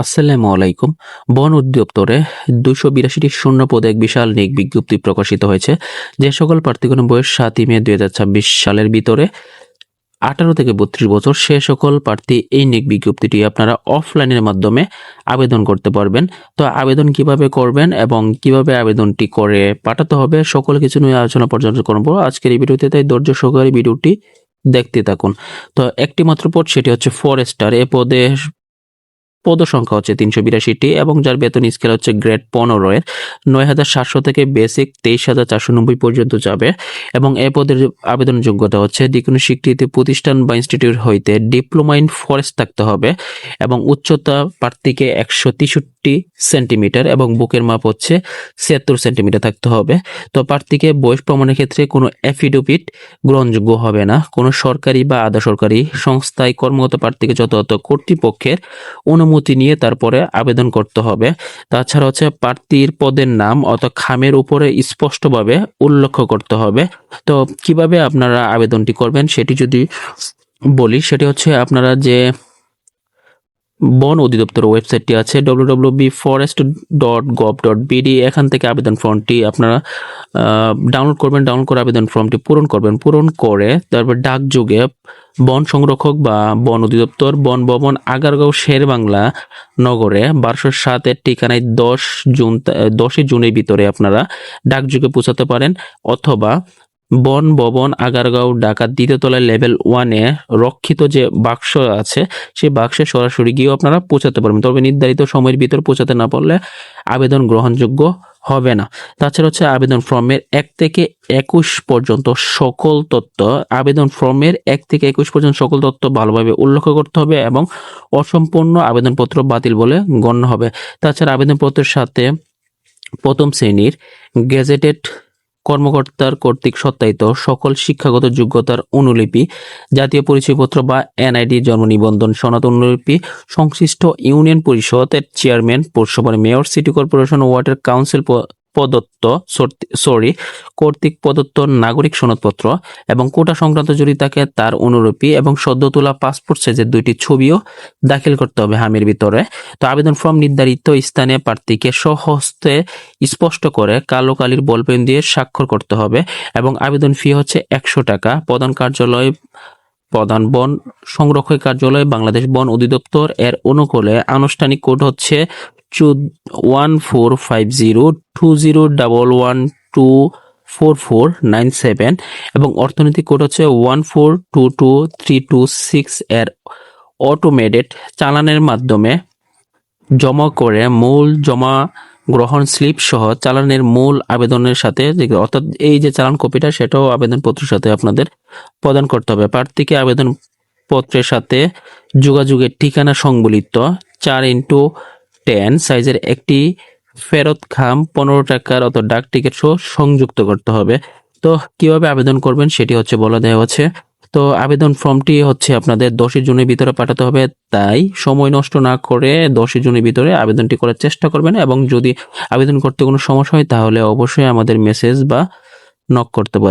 আসসালামু আলাইকুম। বন অধিদপ্তরে ২৮২টি শূন্য পদে এক বিশাল নিয়োগ বিজ্ঞপ্তি প্রকাশিত হয়েছে। যে সকল প্রার্থীগণের বয়স ৭ই মে ২০২৬ সালের ভিতরে ১৮ থেকে ৩২ বছর, সে সকল প্রার্থী এই নিয়োগ বিজ্ঞপ্তিটি আপনারা অফলাইনের মাধ্যমে আবেদন করতে পারবেন। তো আবেদন কিভাবে করবেন এবং কিভাবে আবেদনটি করে পাঠাতে হবে, সকল কিছু নিয়ে আলোচনা পর্যালোচনা করব আজকের এই ভিডিওতে। তাই ধৈর্য সহকারে ভিডিওটি দেখতে থাকুন। তো একটি মাত্র পদ, সেটি হচ্ছে ফরেস্টার। এ পদে পদ সংখ্যা হচ্ছে ৩৮২টি এবং যার বেতন স্কেল হচ্ছে গ্রেড ১৫ এর ৯,৭০০ থেকে বেসিক ২৩,৪৯০ পর্যন্ত যাবে। এবং এ পদের আবেদন যোগ্যতা হচ্ছে যে কোনো স্বীকৃত প্রতিষ্ঠান বা ইনস্টিটিউট হইতে ডিপ্লোমা ইন ফরেস্ট থাকতে হবে এবং উচ্চতা প্রার্থীকে ১৬৩ সেন্টিমিটার এবং বুকের মাপ হচ্ছে ৭৬ সেন্টিমিটার থাকতে হবে। তো প্রার্থীকে বয়স প্রমাণের ক্ষেত্রে কোনো অ্যাফিডেভিট গ্রহণযোগ্য হবে না। কোনো সরকারি বা আধা সরকারি সংস্থায় কর্মরত প্রার্থীকে যথাযথ কর্তৃপক্ষের অনুমতি নিয়ে তারপরে আবেদন করতে হবে। তাছাড়া হচ্ছে প্রার্থীর পদের নাম অর্থাৎ খামের উপরে স্পষ্টভাবে উল্লেখ করতে হবে। তো কিভাবে আপনারা আবেদনটি করবেন সেটি যদি বলি, সেটি হচ্ছে আপনারা যে বন অধিদপ্তর ওয়েবসাইটটি আছে www.forest.gov.bd, এখান থেকে আবেদন ফর্মটি আপনারা ডাউনলোড করবেন। ডাউনলোড করে আবেদন ফর্মটি পূরণ করবেন। পূরণ করে তারপর ডাকযোগে বন সংরক্ষক বা বন অধিদপ্তর, বন ভবন, আগারগাঁও, শেরেবাংলা নগরে ১২০৭ ঠিকানায় 10ই জুনের ভিতরে আপনারা ডাকযোগে পৌঁছাতে পারেন, অথবা বন ভবন, আগারগাঁও, ঢাকা ২য় তলায় লেভেল 1-এ রক্ষিত যে বাক্স আছে সেই বাক্সে সরাসরি গিয়েও আপনারা পৌঁছাতে পারবেন। তবে নির্ধারিত সময়ের ভিতর পৌঁছাতে না পারলে আবেদন গ্রহণযোগ্য হবে না। তাছাড়া হচ্ছে আবেদন ফর্মের ১ থেকে ২১ পর্যন্ত সকল তথ্য ভালোভাবে উল্লেখ করতে হবে এবং অসম্পূর্ণ আবেদনপত্র বাতিল বলে গণ্য হবে। তাছাড়া আবেদনপত্রের সাথে প্রথম শ্রেণীর গেজেটেড কর্মকর্তার কর্তৃক সত্যায়িত সকল শিক্ষাগত যোগ্যতার অনুলিপি, জাতীয় পরিচয়পত্র বা এনআইডি, জন্ম নিবন্ধন সনদ অনুলিপি, সংশ্লিষ্ট ইউনিয়ন পরিষদের চেয়ারম্যান, পৌরসভার মেয়র, সিটি কর্পোরেশন, ওয়ার্ডের কাউন্সিল কর্তৃক প্রদত্ত নাগরিক সনদপত্র এবং কোটা সংক্রান্ত যদি থাকে তার অনুলিপি এবং সদ্য তোলা পাসপোর্ট সাইজের 2টি ছবিও দাখিল করতে হবে হামের ভিতরে। তো আবেদন ফর্ম নির্ধারিত স্থানে প্রার্থীকে স্বহস্তে স্পষ্ট করে কালো কালির বলপেন দিয়ে স্বাক্ষর করতে হবে এবং আবেদন ফি হচ্ছে ১০০ টাকা। প্রধান বন সংরক্ষক কার্যালয়, বাংলাদেশ বন অধিদপ্তর এর অনুকূলে আনুষ্ঠানিক কোড হচ্ছে 145020112449 এবং অর্থনৈতিক কোড হচ্ছে 1422326 এর অটোমেটেড চালানের মাধ্যমে জমা করে মূল জমা গ্রহণ স্লিপ সহ চালানের মূল আবেদনের সাথে, অর্থাৎ এই যে চালান কপিটা সেটাও আবেদনপত্রের সাথে আপনাদের প্রদান করতে হবে। প্রার্থীকে আবেদনপত্রের সাথে যোগাযোগের ঠিকানা সংবলিত 4x10 সাইজের একটি ফেরত খাম 15 টাকার অত ডাক টিকিট সহ সংযুক্ত করতে হবে। তো কিভাবে আবেদন করবেন সেটি হচ্ছে বলা দেওয়া হচ্ছে। তো আবেদন ফর্মটি হচ্ছে আপনাদের 10ই জুনের ভিতরে পাঠাতে হবে, তাই সময় নষ্ট না করে 10ই জুনের ভিতরে আবেদনটি করার চেষ্টা করবেন। এবং যদি আবেদন করতে কোনো সমস্যা হয় তাহলে অবশ্যই আমাদের মেসেজ বা নক করতে পারেন।